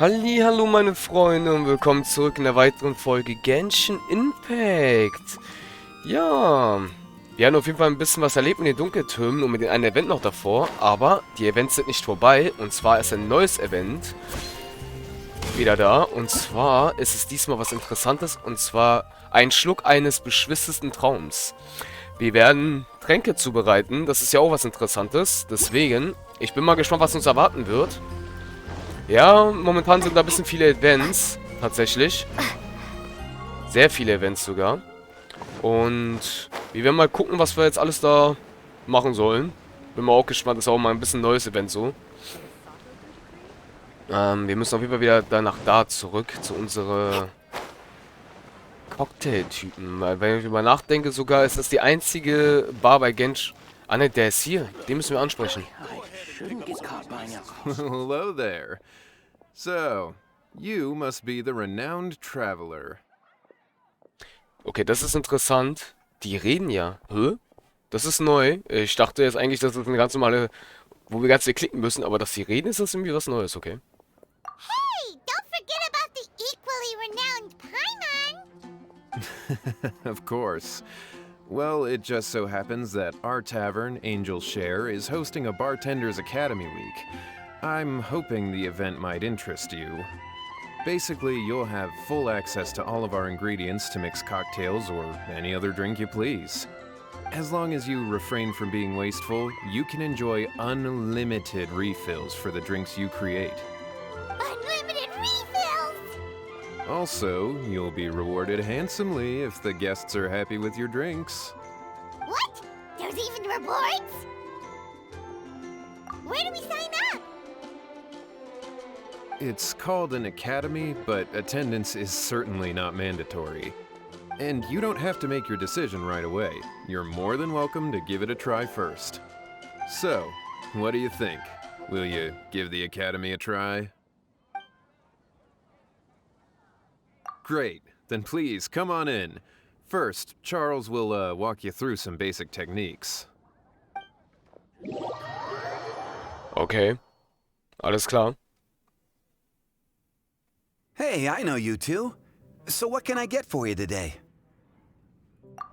Hallo meine Freunde und willkommen zurück in der weiteren Folge Genshin Impact. Ja, wir haben auf jeden Fall ein bisschen was erlebt mit den Dunkeltürmen und mit dem einen Event noch davor, aber die Events sind nicht vorbei und zwar ist ein neues Event wieder da und zwar ist es diesmal was Interessantes und zwar ein Schluck eines beschwissesten Traums. Wir werden Tränke zubereiten, das ist ja auch was Interessantes, deswegen, ich bin mal gespannt, was uns erwarten wird. Ja, momentan sind da ein bisschen viele Events, tatsächlich. Sehr viele Events sogar. Und wir werden mal gucken, was wir jetzt alles da machen sollen. Bin mal auch gespannt, das ist auch mal ein bisschen ein neues Event so. Wir müssen auf jeden Fall wieder danach da zurück, zu unseren Cocktailtypen. Weil, wenn ich über nachdenke, sogar ist das die einzige Bar bei Genshin. Ah ne, der ist hier. Den müssen wir ansprechen. Hello there. So, you must be the renowned traveler. Okay, das ist interessant. Die reden ja. Hä? Das ist neu. Ich dachte jetzt eigentlich, dass das eine ganz normale, wo wir ganz viel klicken müssen, aber dass sie reden, ist das irgendwie was Neues, okay? Hey, don't forget about the equally renowned Paimon! Of course. Well, it just so happens that our tavern, Angel's Share, is hosting a Bartender's Academy Week. I'm hoping the event might interest you. Basically, you'll have full access to all of our ingredients to mix cocktails or any other drink you please. As long as you refrain from being wasteful, you can enjoy unlimited refills for the drinks you create. Unlimited refills! Also, you'll be rewarded handsomely if the guests are happy with your drinks. What? There's even rewards? Where do we sign up? It's called an academy, but attendance is certainly not mandatory. And you don't have to make your decision right away. You're more than welcome to give it a try first. So, what do you think? Will you give the academy a try? Great, then please come on in. First, Charles will walk you through some basic techniques. Okay. Alles klar. Hey, I know you two. So what can I get for you today?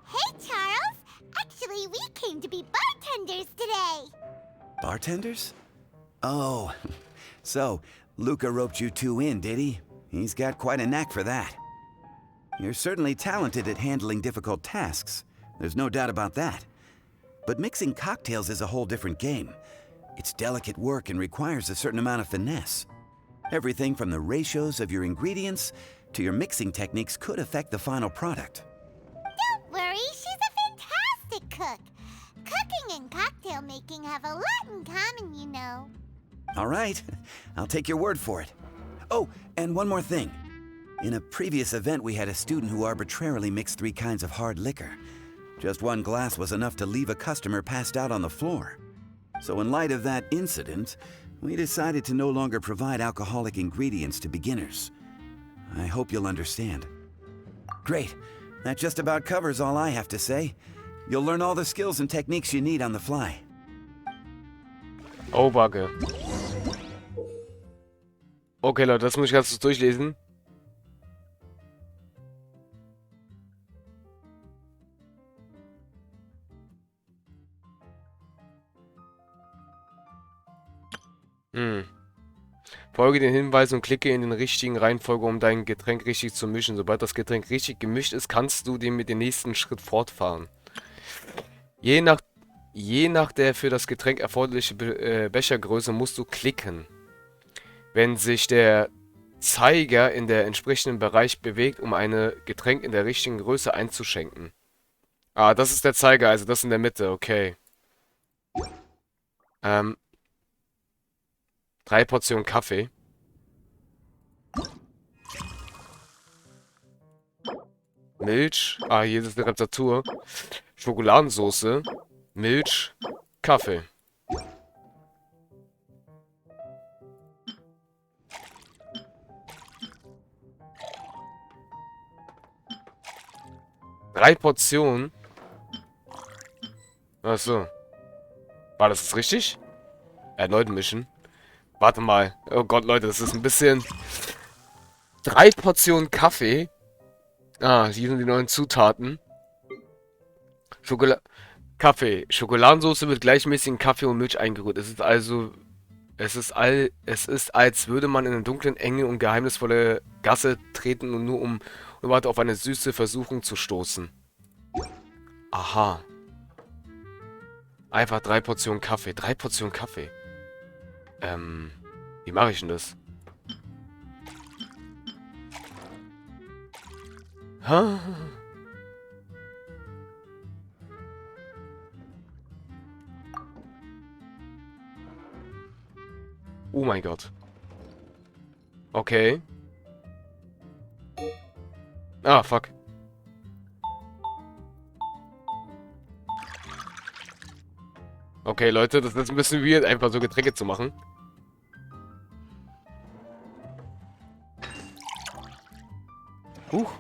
Hey, Charles! Actually, we came to be bartenders today! Bartenders? Oh, so Luca roped you two in, did he? He's got quite a knack for that. You're certainly talented at handling difficult tasks. There's no doubt about that. But mixing cocktails is a whole different game. It's delicate work and requires a certain amount of finesse. Everything from the ratios of your ingredients to your mixing techniques could affect the final product. Don't worry, she's a fantastic cook! Cooking and cocktail making have a lot in common, you know. All right, I'll take your word for it. Oh, and one more thing. In a previous event, we had a student who arbitrarily mixed 3 kinds of hard liquor. Just one glass was enough to leave a customer passed out on the floor. So in light of that incident, we decided to no longer provide alcoholic ingredients to beginners. I hope you'll understand. Great. That just about covers all I have to say. You'll learn all the skills and techniques you need on the fly. Oh, Backe. Okay, Leute, das muss ich ganz kurz durchlesen. Folge den Hinweisen und klicke in den richtigen Reihenfolge, um dein Getränk richtig zu mischen. Sobald das Getränk richtig gemischt ist, kannst du mit dem nächsten Schritt fortfahren. Je nach der für das Getränk erforderliche Bechergröße musst du klicken. Wenn sich der Zeiger in der entsprechenden Bereich bewegt, um ein Getränk in der richtigen Größe einzuschenken. Ah, das ist der Zeiger, also das in der Mitte, okay. 3 Portionen Kaffee. Milch. Ah, hier ist die Rezeptur. Schokoladensauce. Milch. Kaffee. Drei Portionen. Achso. War das jetzt richtig? Erneut mischen. Warte mal. Oh Gott, Leute, das ist ein bisschen... 3 Portionen Kaffee. Ah, hier sind die neuen Zutaten. Kaffee. Schokoladensauce mit gleichmäßigen Kaffee und Milch eingerührt. Es ist, als würde man in eine dunkle, enge und geheimnisvolle Gasse treten und nur um auf eine süße Versuchung zu stoßen. Aha. Einfach 3 Portionen Kaffee. 3 Portionen Kaffee. Wie mache ich denn das? Ha? Oh mein Gott. Okay. Ah, fuck. Okay, Leute, das ist ein bisschen weird, einfach so Getränke zu machen. Huch.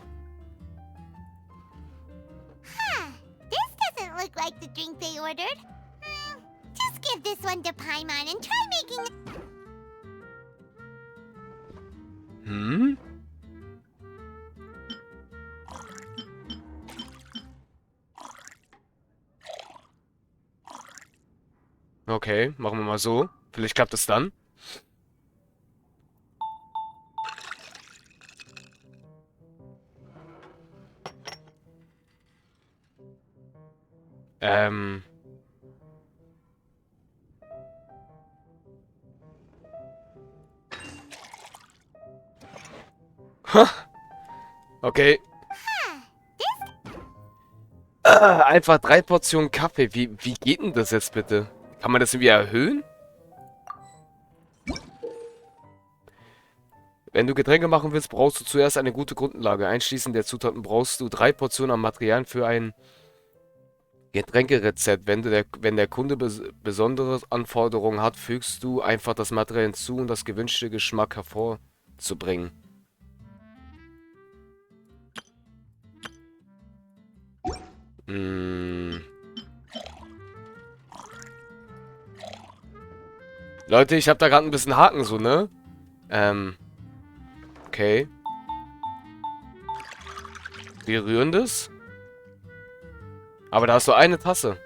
This doesn't look like the drink they ordered. Just give this one to Paimon and try making it. Hm? Okay, machen wir mal so. Vielleicht klappt es dann. Ähm. Ha. Okay. Einfach 3 Portionen Kaffee. Wie geht denn das jetzt bitte? Kann man das irgendwie erhöhen? Wenn du Getränke machen willst, brauchst du zuerst eine gute Grundlage. Einschließend der Zutaten brauchst du 3 Portionen an Materialien für ein Getränkerezept. Wenn der Kunde besondere Anforderungen hat, fügst du einfach das Material hinzu, um das gewünschte Geschmack hervorzubringen. Leute, ich habe da gerade ein bisschen Haken so, ne? Okay. Wir rühren das. Aber da hast du eine Tasse.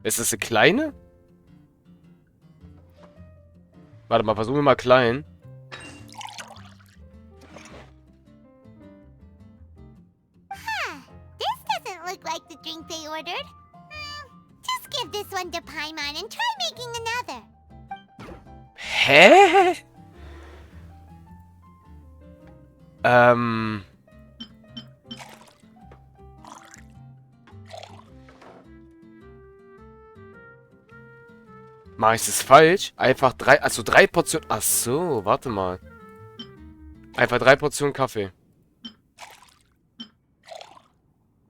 Ist das eine kleine? Warte mal, versuchen wir mal klein. This doesn't look like the drink they ordered. Just give this one to Paimon and try making another. Hä? Mach ich das falsch? Einfach 3, also 3 Portionen. Ach so, warte mal. Einfach 3 Portionen Kaffee.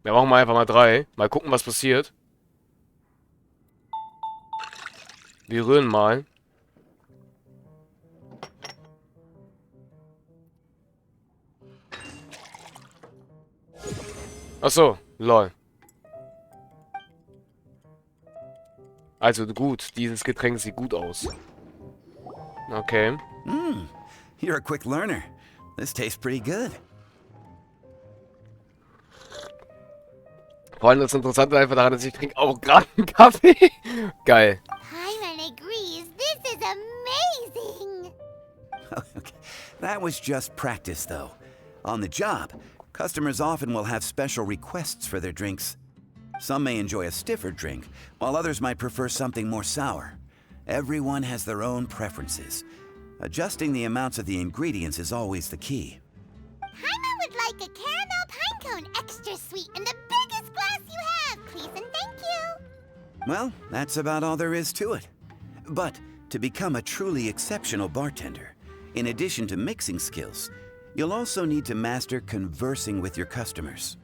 Wir machen mal einfach mal 3. Mal gucken, was passiert. Wir rühren mal. Ach so, lol. Also gut, dieses Getränk sieht gut aus. Okay. You're a quick learner. This tastes pretty good. Vor allem das Interessante einfach daran, dass ich trinke auch gerade einen Kaffee. Geil. Paimon agrees. This is amazing. Okay. That was just practice, though. On the job, customers often will have special requests for their drinks. Some may enjoy a stiffer drink, while others might prefer something more sour. Everyone has their own preferences. Adjusting the amounts of the ingredients is always the key. Paimon would like a caramel pine cone, extra sweet, in the biggest glass you have, please and thank you. Well, that's about all there is to it. But to become a truly exceptional bartender, in addition to mixing skills, you'll also need to master conversing with your customers.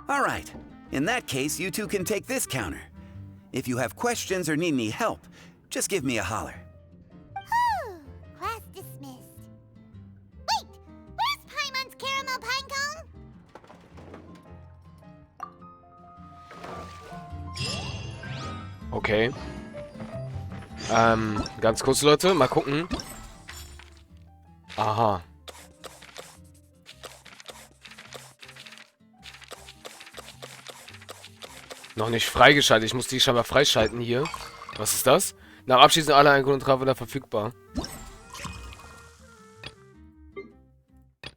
All right. In that case, you two can take this counter. If you have questions or need any help, just give me a holler. Whew, class dismissed. Wait, where's Paimon's caramel pine cone? Okay. Ganz kurz, Leute. Mal gucken. Aha. Noch nicht freigeschaltet. Ich muss die scheinbar freischalten hier. Was ist das? Nach Abschließen aller Eingrundtreffer wieder verfügbar.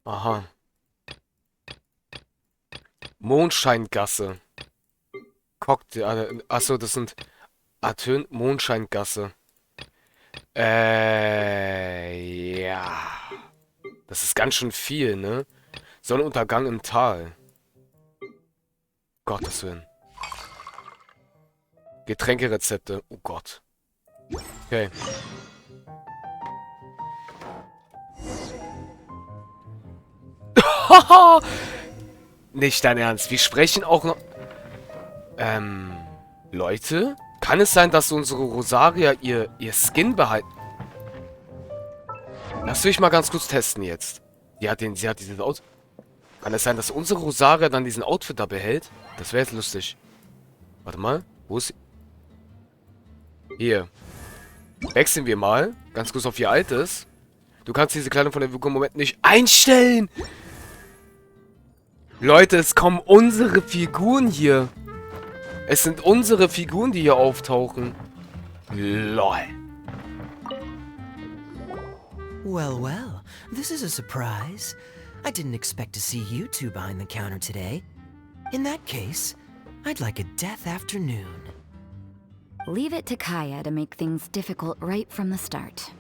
Aha. Mondscheingasse. Cocktail. Achso, das sind Atön Mondscheingasse. Ja. Das ist ganz schön viel, ne? Sonnenuntergang im Tal. Gottes Willen. Getränkerezepte. Oh Gott. Okay. Nicht dein Ernst. Wir sprechen auch noch... Leute? Kann es sein, dass unsere Rosaria ihr Skin behalten? Lass mich mal ganz kurz testen jetzt. Sie hat dieses Outfit. Kann es sein, dass unsere Rosaria dann diesen Outfit da behält? Das wäre jetzt lustig. Warte mal. Wo ist sie? Hier. Wechseln wir mal. Ganz kurz auf ihr altes. Du kannst diese Kleidung von der Wirkung im Moment nicht einstellen. Leute, es kommen unsere Figuren hier. Es sind unsere Figuren, die hier auftauchen. LOL. Well, well, this is a surprise. I didn't expect to see you two behind the counter today. In that case, I'd like a death afternoon. Leave it to Kaya to make things difficult right from the start.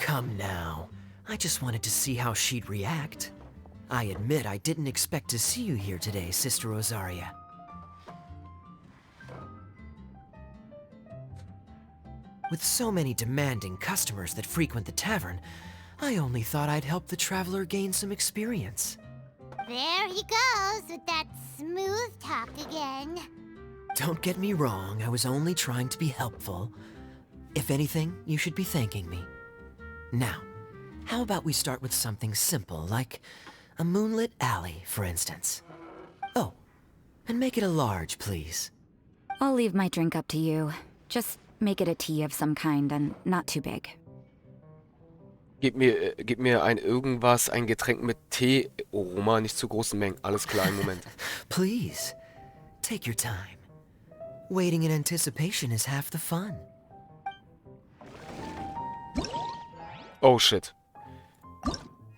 Come now. I just wanted to see how she'd react. I admit I didn't expect to see you here today, Sister Rosaria. With so many demanding customers that frequent the tavern, I only thought I'd help the traveler gain some experience. There he goes with that smooth talk again. Don't get me wrong, I was only trying to be helpful. If anything, you should be thanking me. Now, how about we start with something simple, like a moonlit alley, for instance? Oh, and make it a large, please. I'll leave my drink up to you. Just make it a tea of some kind and not too big. Gib mir ein Getränk mit Tee-Aroma, nicht zu großen Mengen. Alles klar, im Moment. Please, take your time. Waiting in anticipation is half the fun. Oh, shit.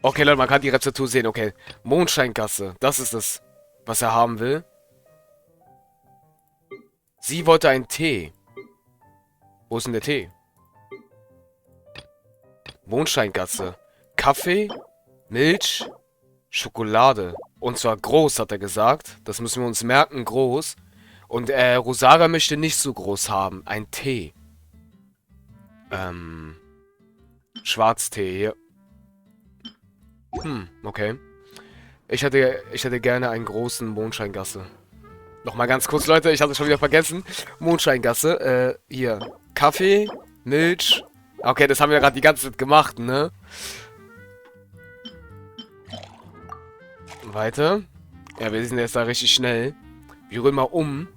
Okay, Leute, man kann die Rezeptur sehen. Okay, Mondscheingasse. Das ist es, was er haben will. Sie wollte einen Tee. Wo ist denn der Tee? Mondscheingasse. Kaffee, Milch, Schokolade. Und zwar groß, hat er gesagt. Das müssen wir uns merken, groß. Und Rosaria möchte nicht so groß haben. Ein Tee. Schwarztee hier. Okay. Ich hätte gerne einen großen Mondscheingasse. Nochmal ganz kurz, Leute, ich hatte es schon wieder vergessen. Mondscheingasse, hier. Kaffee, Milch. Okay, das haben wir gerade die ganze Zeit gemacht, ne? Weiter. Ja, wir sind jetzt da richtig schnell. Wir rühren mal um.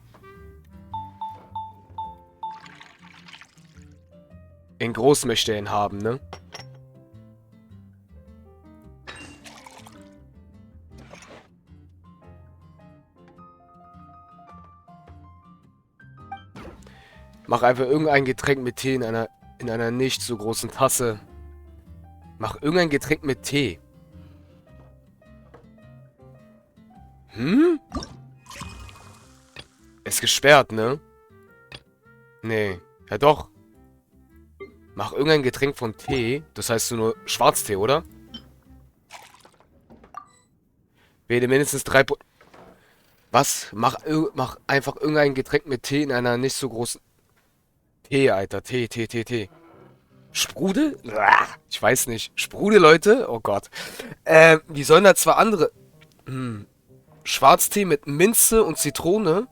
In groß möchte er ihn haben, ne? Mach einfach irgendein Getränk mit Tee in einer nicht so großen Tasse. Mach irgendein Getränk mit Tee. Ist gesperrt, ne? Nee. Ja doch. Mach irgendein Getränk von Tee. Das heißt nur Schwarztee, oder? Wähle mindestens 3... Was? Mach einfach irgendein Getränk mit Tee in einer nicht so großen... Tee, Alter. Tee. Sprudel? Ich weiß nicht. Sprudel, Leute? Oh Gott. Wie sollen da zwei andere... Schwarztee mit Minze und Zitrone?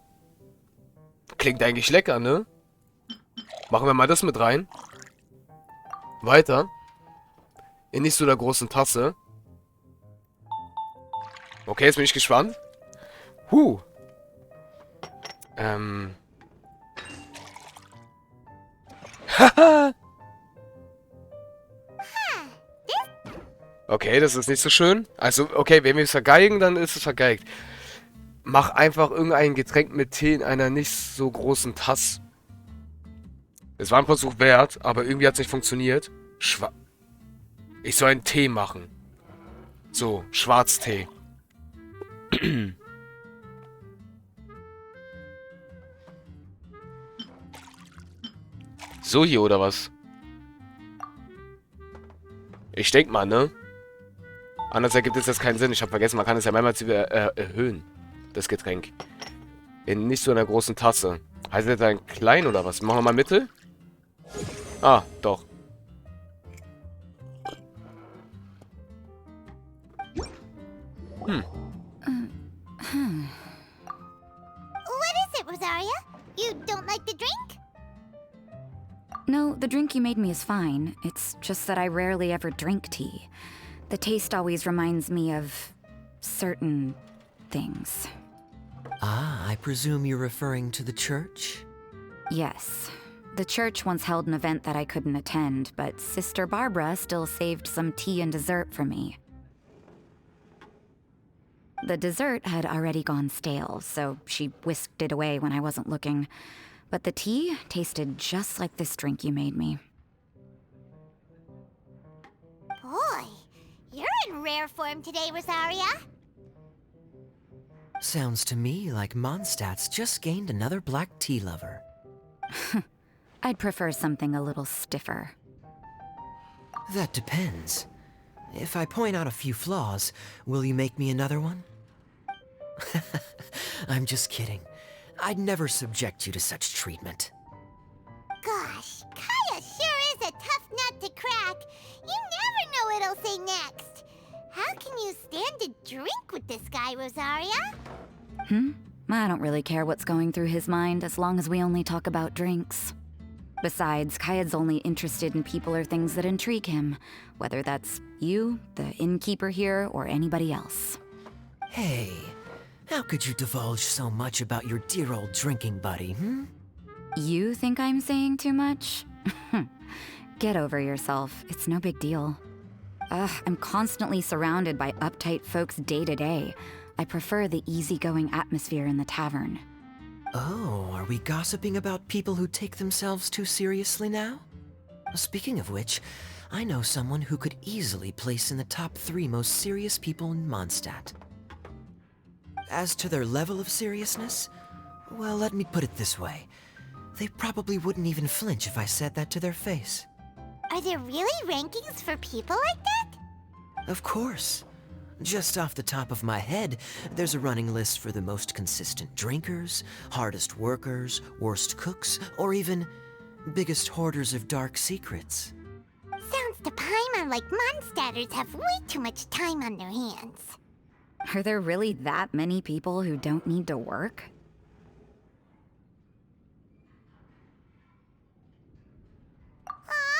Klingt eigentlich lecker, ne? Machen wir mal das mit rein. Weiter. In nicht so einer großen Tasse. Okay, jetzt bin ich gespannt. Okay, das ist nicht so schön. Also, okay, wenn wir es vergeigen, dann ist es vergeigt. Mach einfach irgendein Getränk mit Tee in einer nicht so großen Tasse. Es war ein Versuch wert, aber irgendwie hat es nicht funktioniert. Ich soll einen Tee machen. So, Schwarztee. So hier, oder was? Ich denke mal, ne? Anders ergibt es jetzt keinen Sinn. Ich habe vergessen, man kann es ja mehrmals wieder erhöhen. Das Getränk. In nicht so einer großen Tasse. Heißt das ein klein oder was? Machen wir mal Mitte? Ah, doch. What is it, Rosaria? You don't like the drink? No, the drink you made me is fine. It's just that I rarely ever drink tea. The taste always reminds me of certain things. Ah, I presume you're referring to the church? Yes. The church once held an event that I couldn't attend, but Sister Barbara still saved some tea and dessert for me. The dessert had already gone stale, so she whisked it away when I wasn't looking. But the tea tasted just like this drink you made me. Boy, you're in rare form today, Rosaria. Sounds to me like Mondstadt's just gained another black tea lover. I'd prefer something a little stiffer. That depends. If I point out a few flaws, will you make me another one? I'm just kidding. I'd never subject you to such treatment. Gosh, Kaya sure is a tough nut to crack. You never know what he'll say next. How can you stand to drink with this guy, Rosaria? I don't really care what's going through his mind as long as we only talk about drinks. Besides, Kayad's only interested in people or things that intrigue him, whether that's you, the innkeeper here, or anybody else. Hey, how could you divulge so much about your dear old drinking buddy, You think I'm saying too much? Get over yourself. It's no big deal. I'm constantly surrounded by uptight folks day to day. I prefer the easygoing atmosphere in the tavern. Oh, are we gossiping about people who take themselves too seriously now? Speaking of which, I know someone who could easily place in the top 3 most serious people in Mondstadt. As to their level of seriousness, well, let me put it this way. They probably wouldn't even flinch if I said that to their face. Are there really rankings for people like that? Of course. Just off the top of my head, there's a running list for the most consistent drinkers, hardest workers, worst cooks, or even biggest hoarders of dark secrets. Sounds to Paimon like Mondstadters have way too much time on their hands. Are there really that many people who don't need to work? Aw,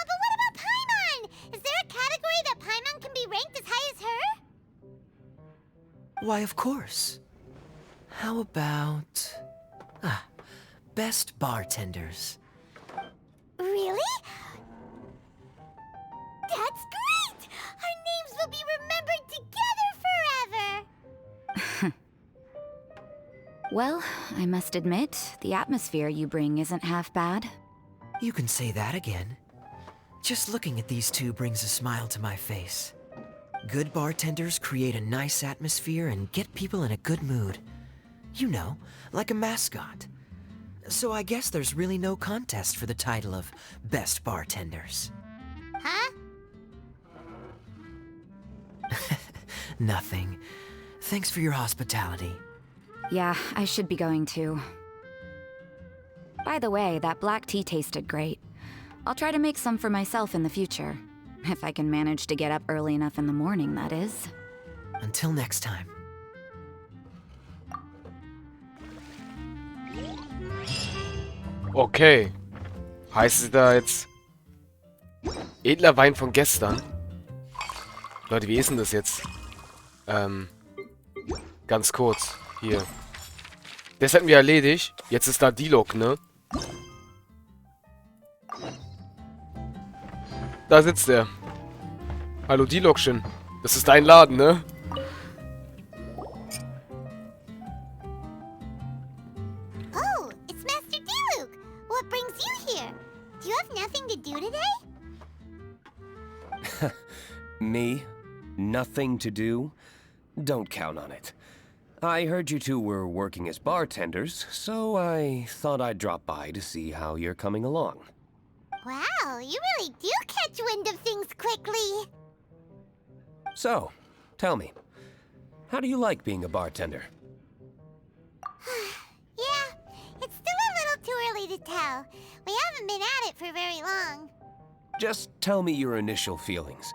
but what about Paimon? Is there a category that Paimon can be ranked as high as her? Why, of course. How about... best bartenders. Really? That's great! Our names will be remembered together forever! Well, I must admit, the atmosphere you bring isn't half bad. You can say that again. Just looking at these two brings a smile to my face. Good bartenders create a nice atmosphere and get people in a good mood. You know, like a mascot. So I guess there's really no contest for the title of Best Bartenders. Huh? Nothing. Thanks for your hospitality. Yeah, I should be going too. By the way, that black tea tasted great. I'll try to make some for myself in the future. If I can manage to get up early enough in the morning, that is. Until next time. Okay. Heißt es da jetzt... Edler Wein von gestern? Leute, wie ist denn das jetzt? Ganz kurz. Hier. Das hätten wir erledigt. Jetzt ist da Dilok, ne? Da sitzt er. Hallo, Dilokchen. Das ist dein Laden, ne? Oh, it's Master Diluc. What brings you here? Do you have nothing to do today? Me? Nothing to do? Don't count on it. I heard you two were working as bartenders, so I thought I'd drop by to see how you're coming along. Wow, you really do catch wind of things quickly. So, tell me, how do you like being a bartender? Yeah, it's still a little too early to tell. We haven't been at it for very long. Just tell me your initial feelings.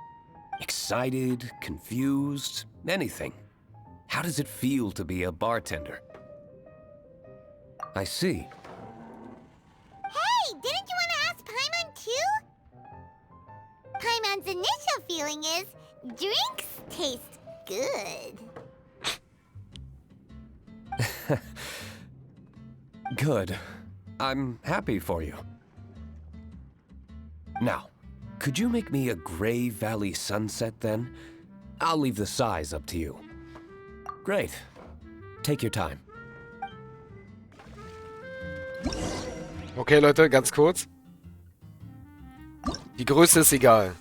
Excited, confused, anything. How does it feel to be a bartender? I see. Hey, didn't you want to ask Paimon too? Paimon's initial feeling is drinks taste good. Good. I'm happy for you. Now, could you make me a Gray Valley sunset then? I'll leave the size up to you. Great. Take your time. Okay, Leute, ganz kurz. Die Größe ist egal.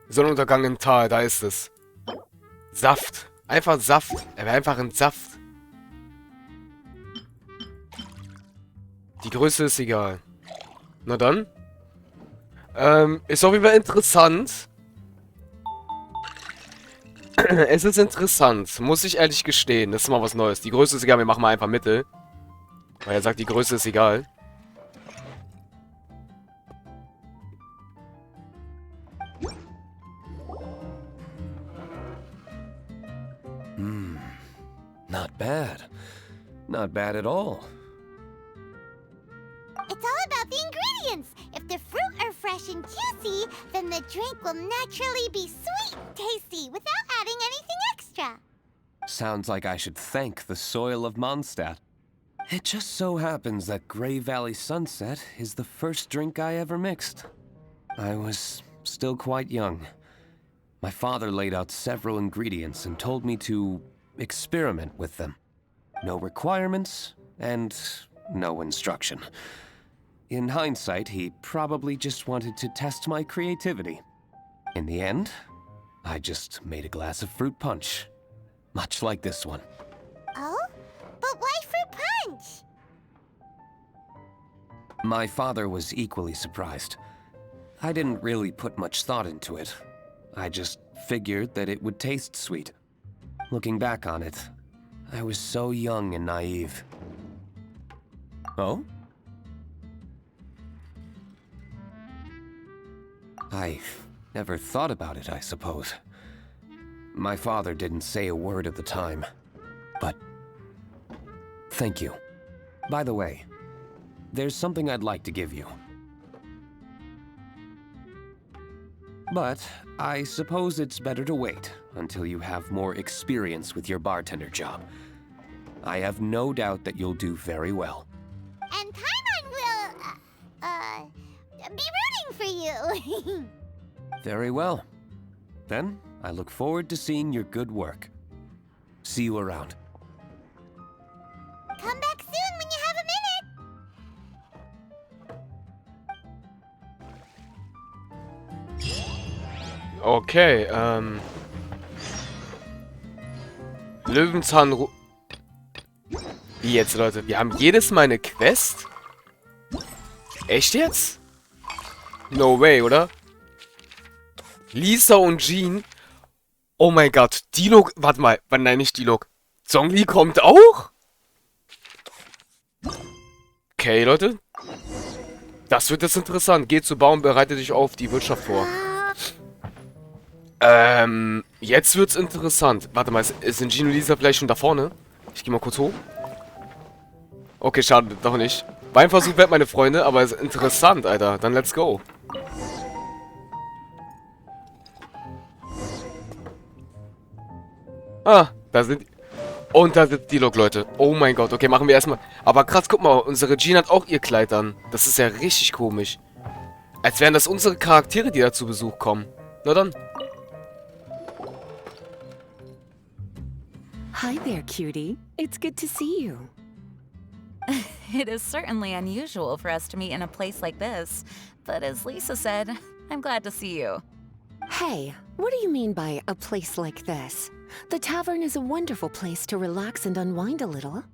Sonnenuntergang im Tal, da ist es. Saft. Einfach Saft. Er wäre einfach ein Saft. Die Größe ist egal. Na dann. Ist auf jeden Fall interessant. Es ist interessant, muss ich ehrlich gestehen. Das ist mal was Neues. Die Größe ist egal, wir machen mal einfach Mittel. Weil er sagt, die Größe ist egal. Not bad. Not bad at all. It's all about the ingredients. If the fruit are fresh and juicy, then the drink will naturally be sweet and tasty without adding anything extra. Sounds like I should thank the soil of Mondstadt. It just so happens that Gray Valley Sunset is the first drink I ever mixed. I was still quite young. My father laid out several ingredients and told me to experiment with them. No requirements and no instruction. In hindsight, he probably just wanted to test my creativity. In the end, I just made a glass of fruit punch. Much like this one. Oh? But why fruit punch? My father was equally surprised. I didn't really put much thought into it. I just figured that it would taste sweet. Looking back on it, I was so young and naive. Oh? I never thought about it, I suppose. My father didn't say a word at the time, but thank you. By the way, there's something I'd like to give you. But I suppose it's better to wait until you have more experience with your bartender job. I have no doubt that you'll do very well. And Paimon will, be rooting for you. Very well. Then, I look forward to seeing your good work. See you around. Come back soon when you have a minute. Okay, Löwenzahn... Wie jetzt, Leute? Wir haben jedes Mal eine Quest? Echt jetzt? No way, oder? Lisa und Jean. Oh mein Gott. Diluc. Warte mal. Nein, nicht Diluc. Zhongli kommt auch? Okay, Leute. Das wird jetzt interessant. Geh zu Baum, bereite dich auf die Wirtschaft vor. Jetzt wird's interessant. Warte mal, sind Jean und Lisa vielleicht schon da vorne? Ich geh mal kurz hoch. Okay, schade, doch nicht. War ein Versuch wert, meine Freunde, aber ist interessant, Alter. Dann let's go. Ah, da sind... Und da sitzt Diluc, Leute. Oh mein Gott, okay, machen wir erstmal... Aber krass, guck mal, unsere Jean hat auch ihr Kleid an. Das ist ja richtig komisch. Als wären das unsere Charaktere, die da zu Besuch kommen. Na dann. Hi there, cutie. It's good to see you. It is certainly unusual for us to meet in a place like this, but as Lisa said, I'm glad to see you. Hey, what do you mean by a place like this? The tavern is a wonderful place to relax and unwind a little.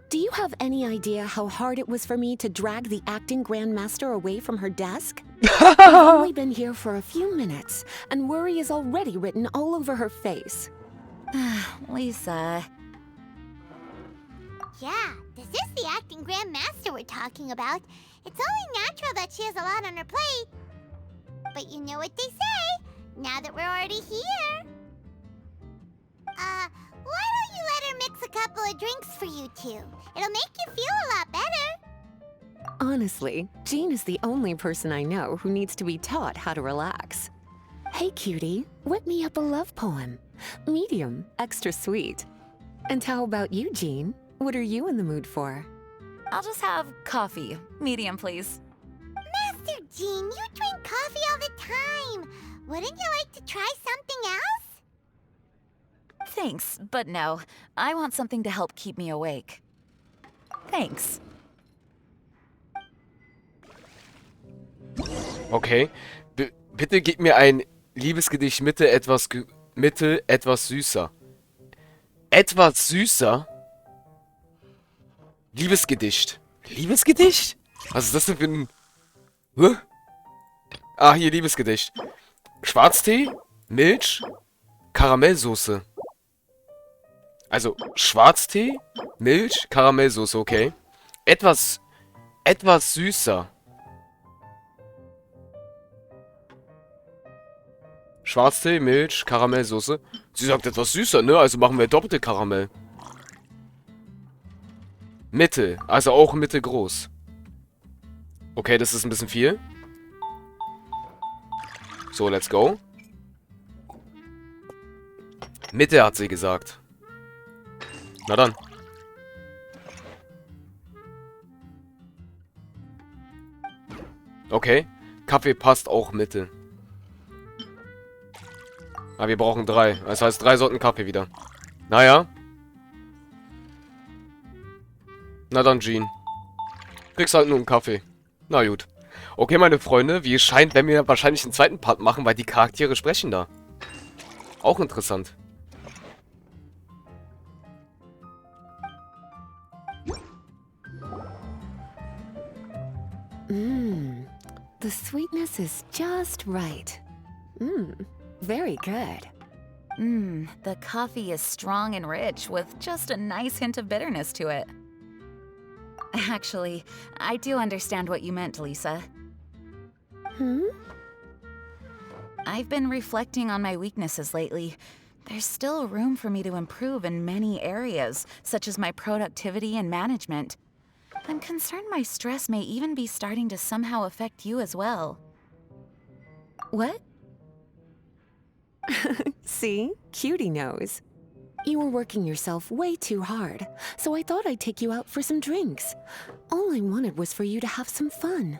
Do you have any idea how hard it was for me to drag the acting grandmaster away from her desk? I've only been here for a few minutes, and worry is already written all over her face. Lisa. Yeah, this is the acting grandmaster we're talking about. It's only natural that she has a lot on her plate. But you know what they say, now that we're already here. Why don't you let her mix a couple of drinks for you two? It'll make you feel a lot better. Honestly, Jean is the only person I know who needs to be taught how to relax. Hey, cutie, whip me up a love poem. Medium, extra sweet. And how about you, Jean? What are you in the mood for? I'll just have coffee. Medium, please. Master Jean, you drink coffee all the time. Wouldn't you like to try something else? Thanks, but no. I want something to help keep me awake. Thanks. Okay. Bitte gib mir ein Liebesgedicht Mitte etwas süßer. Etwas süßer? Liebesgedicht. Liebesgedicht? Was ist das denn für ein... Hä? Ah, hier, Liebesgedicht. Schwarztee, Milch, Karamellsoße. Also, Schwarztee, Milch, Karamellsoße, okay. Etwas süßer. Schwarztee, Milch, Karamellsoße. Sie sagt etwas süßer, ne? Also machen wir doppelte Karamell. Mitte, also auch Mitte groß. Okay, das ist ein bisschen viel. So, let's go. Mitte hat sie gesagt. Na dann. Okay. Kaffee passt auch Mitte. Aber wir brauchen 3. Das heißt 3 Sorten Kaffee wieder. Naja. Na dann, Jean. Kriegst halt nur einen Kaffee. Na gut. Okay, meine Freunde, wie es scheint, werden wir wahrscheinlich einen zweiten Part machen, weil die Charaktere sprechen da. Auch interessant. The sweetness is just right. Very good. The coffee is strong and rich with just a nice hint of bitterness to it. Actually, I do understand what you meant, Lisa. I've been reflecting on my weaknesses lately. There's still room for me to improve in many areas, such as my productivity and management. I'm concerned my stress may even be starting to somehow affect you as well. What? See? Cutie knows. You were working yourself way too hard, so I thought I'd take you out for some drinks. All I wanted was for you to have some fun.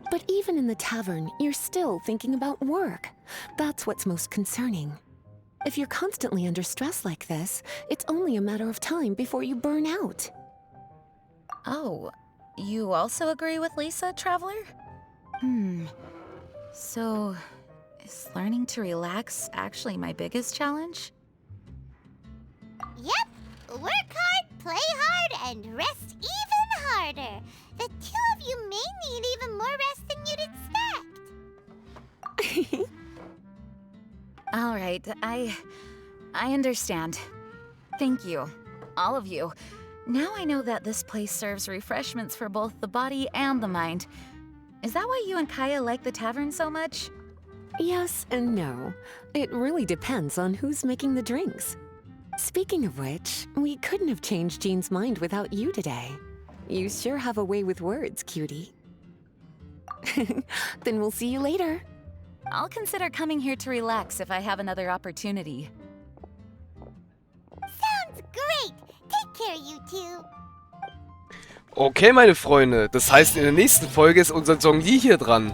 But even in the tavern, you're still thinking about work. That's what's most concerning. If you're constantly under stress like this, it's only a matter of time before you burn out. Oh, you also agree with Lisa, Traveler? So, is learning to relax actually my biggest challenge? Yep, work hard, play hard, and rest even harder. The two of you may need even more rest than you'd expect. All right, I understand. Thank you, all of you. Now I know that this place serves refreshments for both the body and the mind. Is that why you and Kaya like the tavern so much? Yes and no. It really depends on who's making the drinks. Speaking of which, we couldn't have changed Jean's mind without you today. You sure have a way with words, cutie. Then we'll see you later. I'll consider coming here to relax if I have another opportunity. Sounds great. Take care, you two. Okay, meine Freunde. Das heißt, in der nächsten Folge ist unser Zhongli hier dran.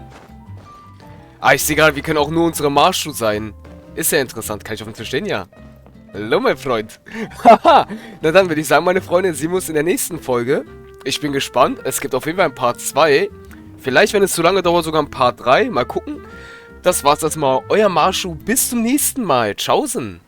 Ah, ich sehe gerade, wir können auch nur unsere Marshu sein. Ist ja interessant. Kann ich auf dem Tisch stehen? Ja. Hallo, mein Freund. Haha. Na dann würde ich sagen, meine Freunde, sehen wir uns in der nächsten Folge. Ich bin gespannt. Es gibt auf jeden Fall ein Part 2. Vielleicht, wenn es zu lange dauert, sogar ein Part 3. Mal gucken. Das war's erstmal. Euer Marshu. Bis zum nächsten Mal. Tschaußen.